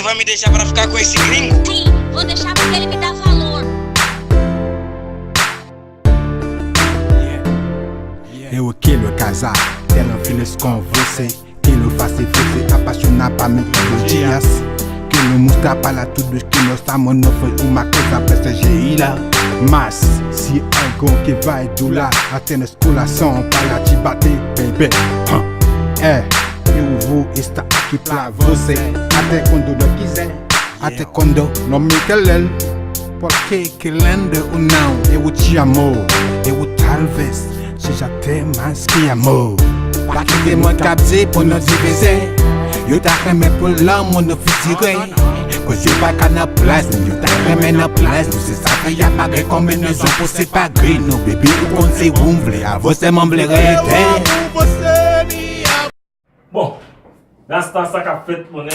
vai me deixar pra ficar com esse gringo? Sim, vou deixar porque ele me dá valor. Eu quero casar, quero filhos com você. Quero fazer você apaixonar para mim todos os dias. Quero mostrar para todos que nós estamos não foi uma coisa passageira. Mas se algo que vai durar até nosso coração para te bater, baby. Eu vou estar aqui pra você até quando eu quiser, até quando não me querer. Porque querendo ou não, eu te amo. Eu talvez seja até mais que amor. Pra que ter mon capté pour nous diviser. Yo ta remè pour l'amour nous fait tirer. Cause yo pas qu'à notre place, yo ta remè notre place. Nous c'est ça que y'a pas de combinaison pour séparer nous. Baby, ou qu'on se rouvle, à vous c'est mon bléré. Bon, là c'est ça qu'a fait mon n'a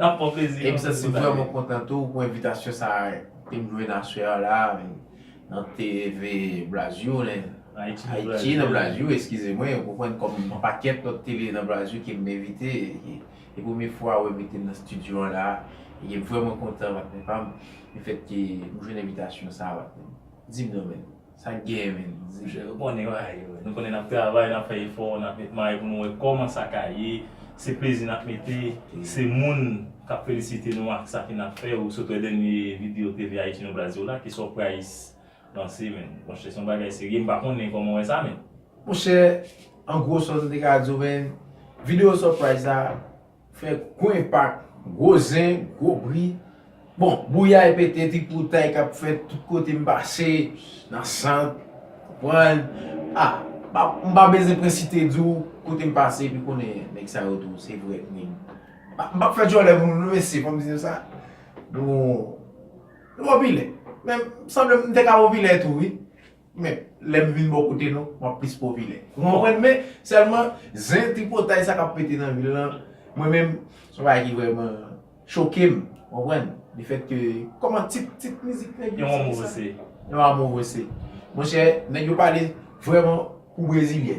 pas plaisir. Et ça c'est vraiment content pour l'invitation ça me dans soir là dans TV Brasil Haïti dans Brasil, excusez-moi, vous comprenez comme un paquet de télé dans Brasil qui m'invite et première fois où j'étais dans le studio là, et je suis vraiment content avec femme le fait que j'ai une invitation ça dis-moi ça game nous connaissons notre travail, nous fait effort, nous fait mal pour nous comment ça cahier, c'est plaisir nous mettre, c'est monde qui a félicité nous avec ça qui n'a fait ou surtout les dernières vidéos TV Haïti dans Brasil là qui surprise lancé mais bon c'est son bagage sérieux par contre comment on ça mais mon cher en gros ça de radio ben vidéo surprise ça fait gros impact gros zin gros bruit bon bouilla et pété petit poutaille qui a fait tout côté me passer dans centre comprendre on va besoin principité du côté me passer puis connaît nek ça autour c'est vrai m'a fait jouer vous nous laisser comme dire ça nous mobile même semble me décaler ville tout oui mais l'aime vinn beaucoup de nous moi plus pour ville vous comprenez mais seulement zin tripotaille ça qu'a pété dans ville là moi même ça va qui vraiment choqué vous comprenez le fait que comment petite musique il y a un mot aussi mon cher nèg parler vraiment pour brésilien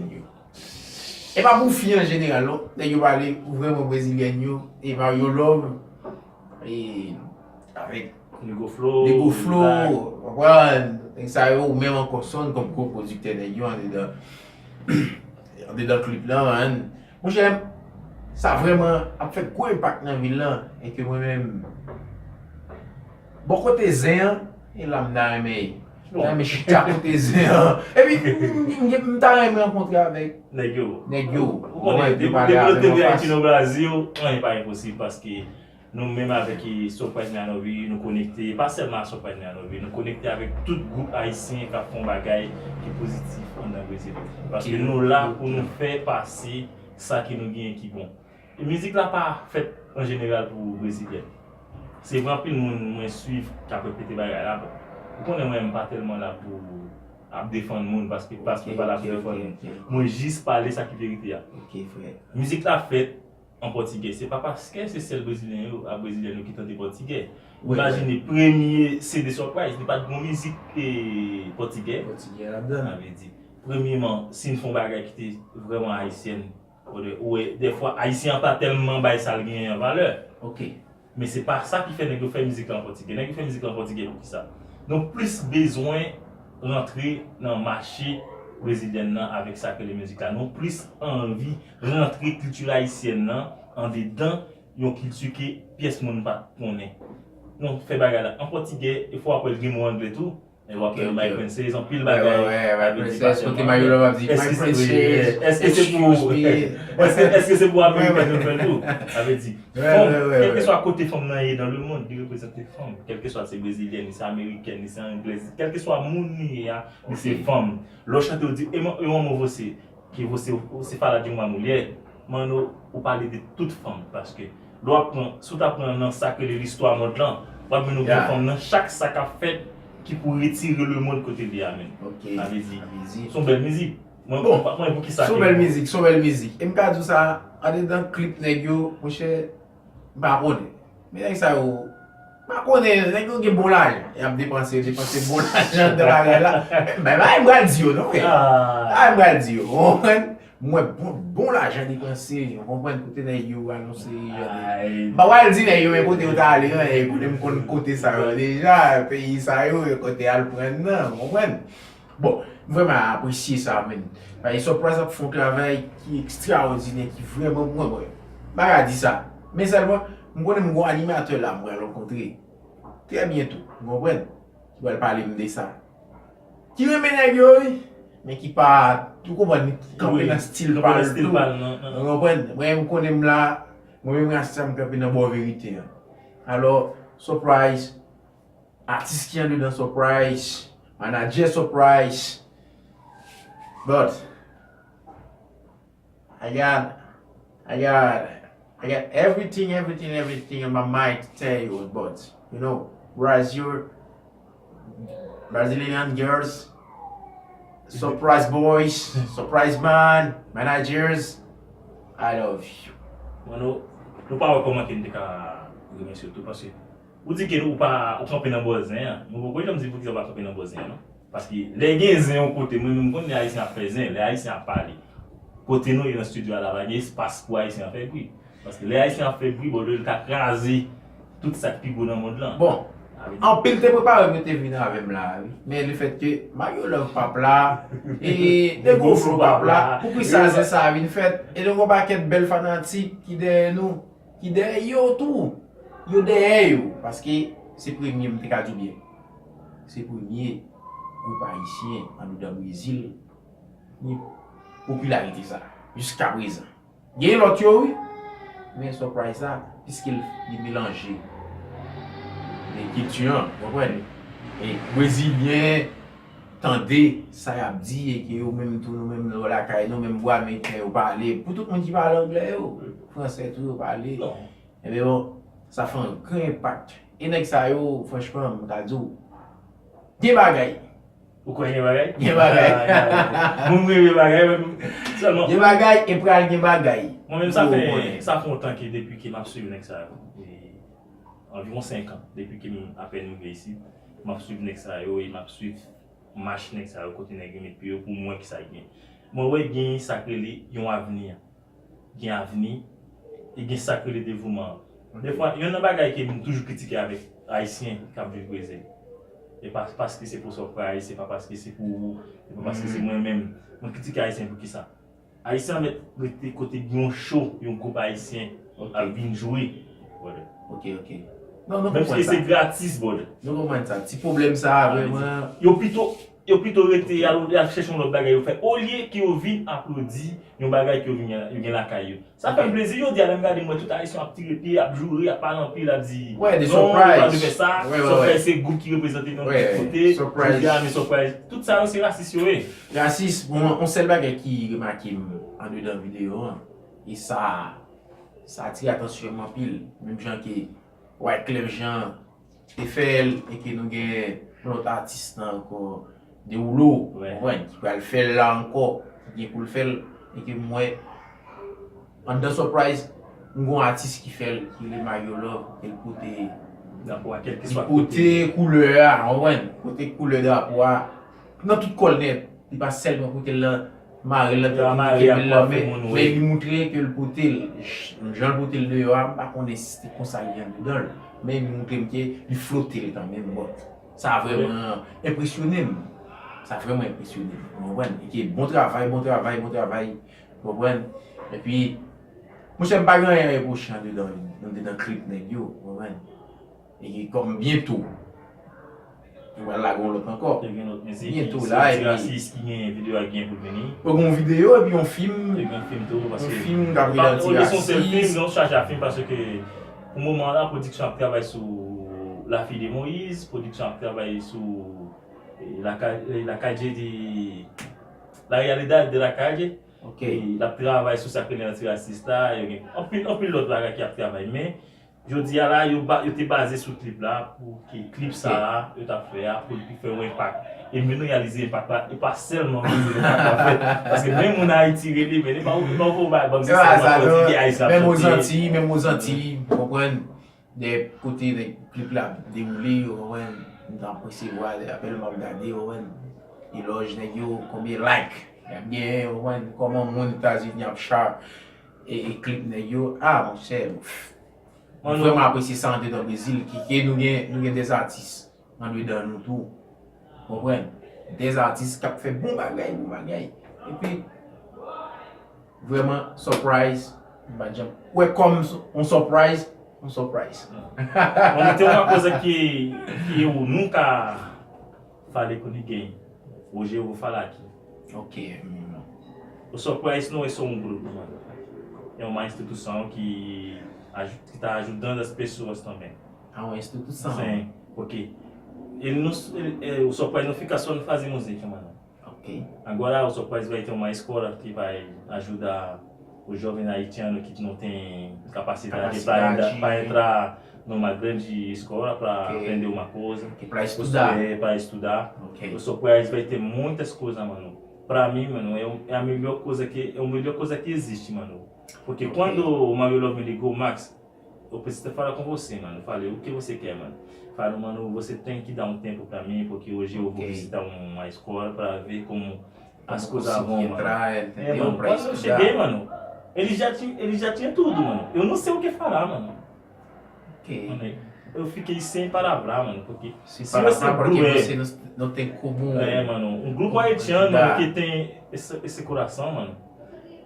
et pas pour filles en général non nèg parler vraiment brésilien et Mario Love et avec Nego Flow, voilà, ça ou même encore son comme co-producteur on est dans le clip là, moi j'aime ça vraiment a fait gros impact dans la ville là et que moi même bon côté zen et là m'da aimé mais je suis à côté zen et puis m'ta aimé rencontrer avec Negyo on est développer Haïti au Brésil n'est pas impossible parce que nous-mêmes avec Surprise Nanovi, nous connecter, pas seulement Surprise Nanovi, nous connecter avec tout groupe haïtien qui font bagaille qui est positif dans le Brésil. Parce que nous là pour nous faire passer ça qui nous gagne qui bon. La musique là pas faite en général pour les Brésiliens. C'est vraiment plus nous suivre qui a répété bagaille là. On n'est même pas tellement là pour défendre le monde parce que pas là pour défendre. Moi juste parler ça qui est vérité. OK frère. Musique là faite en portugais, c'est pas parce que c'est celle brésilien à brésilien qui tente portugais. Imaginez premier CD Surprise, il n'y a pas de musique portugais. Portugais là-dedans. Avait dit. Premièrement, si nous font bagage qui était vraiment haïtienne, ou des fois haïtien pas tellement bail ça gagne en valeur. OK. Mais c'est pas ça qui fait nèg faire musique en portugais. Nèg fait musique en portugais pour ça. Donc plus besoin rentrer dans le marché brésilien avec ça que les musiques là, non plus envie rentrer culture haïtienne en dedans une culture qui pièce monde pas connaît. Non fait bagarre là en portugais, il faut apprendre le mot anglais tout. Et après Mike Princess en pile bagarre. Ouais, Princess côté Mario Love dit est-ce que c'est pour américain nous tout avait dit. Quel que soit côté femme dans le monde, il représente les femmes, quel que soit c'est brésilienne, c'est américaine, c'est anglaise, quel que soit monde c'est femme. Le chanteur dit et moi c'est qui c'est pas la du mulher, mano ou parler de toute femme parce que doit prendre sous apprendre dans ça que l'histoire montre là, pas nous femme dans chaque sac à fait qui pour retirer le monde côté de Amen. OK. Allez-y. Son belle musique. Moi pour qui ça. Son belle musique. Et me ka tout ça, en dedans clip nèg yo, mon cher, pas connait. Mais nèg ça yo pas connait, nèg yo gen bon l'âge. Et a dépenser bon l'argent de la là. Mais moi me dire non. Ah me dire. Moi, bon l'argent dépensé, on comprend côté de yo annoncé. Ay, Bah ouais, dit yo mais côté où t'as allé, écoute me côté ça déjà, pays ça yo côté al prendre non, comprendre. Bon, vraiment apprécier ça men. Bah ils sont prêts à faire un travail qui est extraordinaire, qui vraiment moi. Bah dit ça. Mais seulement moi connais mon animateur là, moi rencontrer. Très bientôt, vous comprenez? Qui va parler de ça. Qui remet yo, mais qui pas tout comprendre camper dans style parle tout. Vous comprenez? Moi je connais là, moi-même reste ça me camper dans bonne vérité. Alors, surprise, artiste qui en dans surprise, manager surprise. But I got everything in my mind to tell you, but you know, Brazilian girls, surprise boys, surprise man, managers, I love you. Nous pas recommander de cas surtout parce que vous dites que nous pas camper dans boisin, nous pas dire vous pas camper dans boisin non parce que les gains au côté moi même les haïtiens faire les haïtiens parler. Côté nous dans studio à la bague espace pour haïtiens faire bruit parce que les haïtiens fait bruit bon le cas craser tout ça qui bon dans le monde là. Bon, en pile te préparé me te venir avec là, mais le fait que Mario love papa et de gros flow papa, pour ça c'est ça une fête et de gros paquet belle fanatique qui derrière nous, qui derrière yo tout. Yo derrière yo parce que c'est premier me ka du bien. C'est premier groupe haïtien en dans Brésil. Ni popularité ça jusqu'à présent. Il y a l'autre yo oui, mais surprise ça puisqu'il mélange les cultures, vous comprenez? Et brésilien, tendez, ça y a dit et que vous même tout nous même la caille nous même bois mais vous parler pour tout le monde qui parle anglais français tout parler. Et bien bon, ça fait un grand impact. Et nèg ça yo franchement m'ta dit des bagaille. Pourquoi des bagaille? Des bagaille. Mon des bagaille seulement. Des bagaille et pral des bagaille. Moi même ça fait longtemps que depuis que m'a suivi nèg ça. Environ 5 ans depuis que à peine arrivé ici, m'a suivi Nexayo et m'a suivi match Nexayo côté nèg puis pour moi qui ça gagne. Moi ouais gagne sacré yon avenir. Gagne avenir et gagne sacré dévouement. Des fois il y a un bagage qui me toujours critiquer avec haïtien qui vivent au Brésil. Et pas parce que c'est pour surprise, c'est pas parce que c'est pour c'est pas parce que c'est moi-même. Moi critique haïtien pour qui ça? Haïtien met côté yon show, yon groupe haïtien à venir jouer. Voilà. OK. Non, même si c'est gratis, bon. Nous comprenons ça. Petit problème ça, vraiment. Yo plutôt rete à chercher notre bagage yo fait au lieu que yo vinn applaudir yon bagage que yo vinn la caillou. Ça fait plaisir yo dit à regarder moi tout haïtien a tirer pied, a jouer, a parler en pile, a dit ouais, des surprises. Ça, c'est groupe qui représente notre côté. Surprise. Tout ça c'est raciste yo. Raciste, on sait le bagage qui remarqué en dedans vidéo et ça attire attention en pile, même gens qui ouais Clef Jean Eiffel et que nous gagne l'autre artiste encore de rouleau ouais qui va le faire là encore qui pour le faire et que moi en dans surprise un artiste qui fait qui les Mario Love et côté d'après quel que soit côté couleur ouais côté couleur d'après dans toute colonne il pas seulement côté là mais il montrer que le côté Jean côté de dehors pas qu'on est comme ça dedans mais il montrer que il flottait quand même bon ça a vraiment impressionné vous voyez et bon travail vous voyez et puis moi j'aime pas rien reprocher dans clip yo vous voyez et comme bientôt voilà, on l'autre encore. Bientôt là, et puis il y a une vidéo à gagner pour venir. Une vidéo et puis on filme. Parce que film Gabriel Tirassis. On cherche à film parce que pour le moment là, la production travaille sur La Fille de Moïse, la production travaille sur la KG de la réalité de la KG. Ok. La travaille sur sa Gabriel Tirassis là. On peut l'autre bagage qui a travaillé, mais je dis là, il était basé sur le clip là pour que le clip ça il t'a fait pour faire un impact et mieux réaliser l'impact là et pas seulement l'impact en fait parce que même on a tiré les mais pas même aux Antilles vous comprenez des côtés des clips là déroulés on apprécie voir appelle m'a regarder on éloge nèg yo combien like bien, comment mon États-Unis a char et clip nèg yo. Ah mon cher. On vraiment apprécier ça dans le Brésil qui nous gagne des artistes. On lui donne nous tout. Comprenez? Des artistes qui ont fait bon bagay. Et puis vraiment surprise. Ouais, comme on surprise. Mano, tem uma coisa que eu nunca falei com ninguém. Hoje eu vou falar aqui. Ok. O Surprise não é só um grupo, mano. É uma instituição que está ajudando as pessoas também. É uma instituição. Sim, porque o Surprise não fica só no fazer música, mano. Ok. Agora o Surprise vai ter uma escola que vai ajudar o jovem haitiano que não tem capacidade para entrar numa grande escola para aprender uma coisa. Para estudar. Para estudar. Okay. O Surprise vai ter muitas coisas, mano. Pra mim, mano, é a melhor coisa que existe, mano. Porque quando o Mario me ligou, Max, eu preciso falar com você, mano. Eu falei, o que você quer, mano? Falei, mano, você tem que dar um tempo pra mim, porque hoje eu vou visitar uma escola pra ver como as coisas vão, entrar, mano. Quando eu cheguei, mano, ele já tinha tudo, mano. Eu não sei o que falar, mano. Mano, eu fiquei sem palavra, mano, porque se você não tem como... mano, um grupo haitiano que tem esse coração, mano,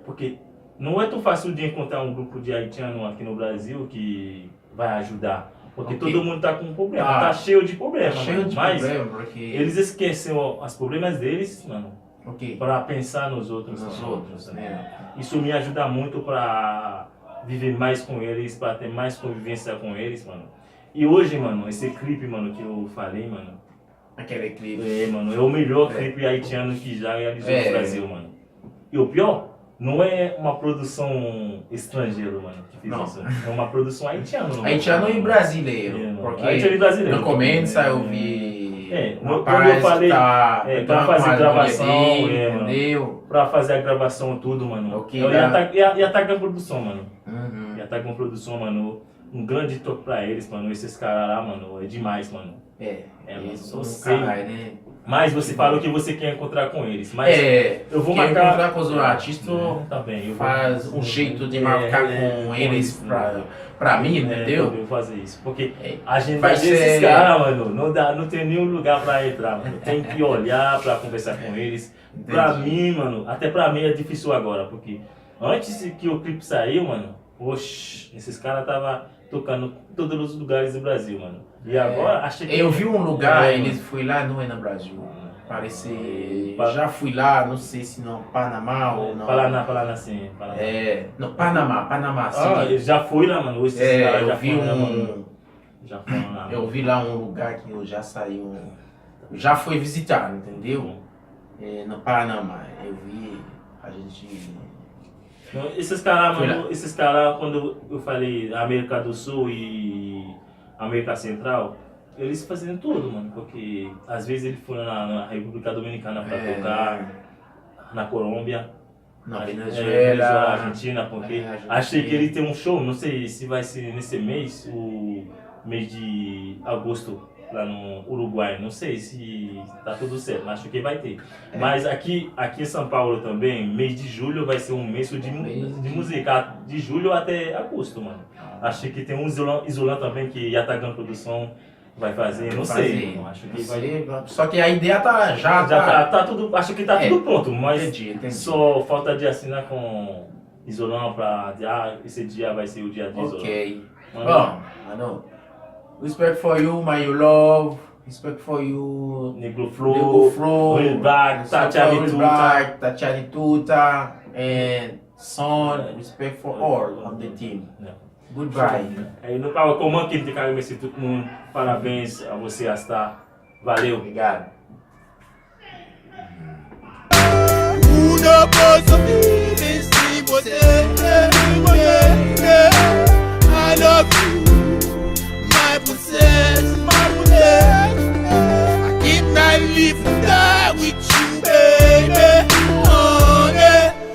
porque não é tão fácil de encontrar um grupo de haitiano aqui no Brasil que vai ajudar, porque todo mundo tá com problema, tá cheio de problema, mas eles esquecem os problemas deles, mano, para pensar nos outros, né? Isso me ajuda muito para viver mais com eles, para ter mais convivência com eles, mano. E hoje, mano, esse clipe, mano, que eu falei, mano... Aquele clipe... mano, é o melhor clipe haitiano que já realizou no Brasil, mano. E o pior, não é uma produção estrangeira, mano, que fez isso. É uma produção haitiana. Haitiano e brasileiro. Porque haitiano e brasileiro. No começo eu vi... quando eu falei, pra fazer gravação, entendeu? Pra fazer a gravação tudo, mano. Eu ia estar com produção, mano. Ia estar com produção, mano. Um grande toque pra eles, mano. Esses caras lá, mano, é demais, mano. Mano, eu sei. Né? Mas você falou que você quer encontrar com eles. Mas eu vou marcar. Encontrar com os artistas, faz um jeito de marcar com eles pra mim, entendeu? Eu vou fazer isso. Porque a gente vai ver esses caras, mano, não tem nenhum lugar pra entrar, mano. Tem que olhar pra conversar com eles. Pra mim, mano, até pra mim é difícil agora. Porque antes que o clipe saiu, mano, oxe, esses caras tava tocando em todos os lugares do Brasil, mano. E agora, acho que... Eu vi um lugar, eles foi lá, não é no Brasil. Parece... Já fui lá, não sei se não, Panamá ou não. Paraná sim. Paraná. Não, Panamá sim. Eu já fui lá, mano. Eu vi Já foi lá. Eu vi lá um lugar que eu já saí, já fui visitar, entendeu? No Panamá, eu vi, a gente... Esses caras, mano, quando eu falei América do Sul e América Central, eles faziam tudo, mano, porque às vezes eles foram na República Dominicana pra tocar, na Colômbia, na Venezuela, Argentina, porque achei que ele tem um show, não sei se vai ser nesse mês, o mês de agosto, lá no Uruguai, não sei se tá tudo certo, mas acho que vai ter. Mas aqui em São Paulo também, mês de julho vai ser um mês de música, de julho até agosto, mano. Acho que tem um Isolan também que já tá ganhando produção, vai fazer, não sei. Acho que vai... Só que a ideia já tá tudo, acho que tá tudo pronto, mas entendi. Só falta de assinar com Isolan pra esse dia vai ser o dia de Isolan. Ok. Bom, mano. Respect for you, my love. Respect for you, Negro Flow, Will Black, Tatiana Tuta, and Son. Respect for all on the team. Goodbye. No Power Comando que tem que agradecer todo mundo. Parabéns a você, Astar. Valeu. Obrigado. I love you. My possess. I cannot live and die with you, baby.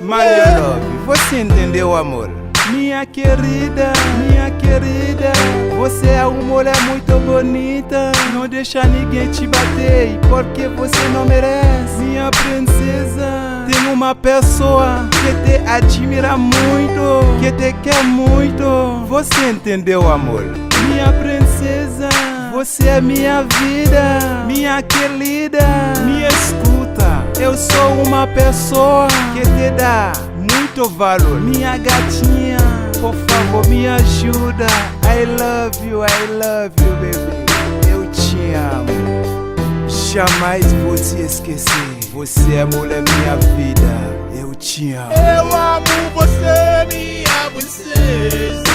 My love, você entendeu, amor? Minha querida, você é uma mulher muito bonita. Não deixa ninguém te bater, porque você não merece. Minha princesa, tem uma uma pessoa que te admira muito, que te quer muito. Você entendeu, amor? Minha princesa, você é minha vida, minha querida. Me escuta, eu sou uma pessoa que te dá muito valor. Minha gatinha, por favor, me ajuda. I love you, baby. Eu te amo. Jamais vou te esquecer. Você é mulher minha vida. Eu te amo. Eu amo você, minha princesa.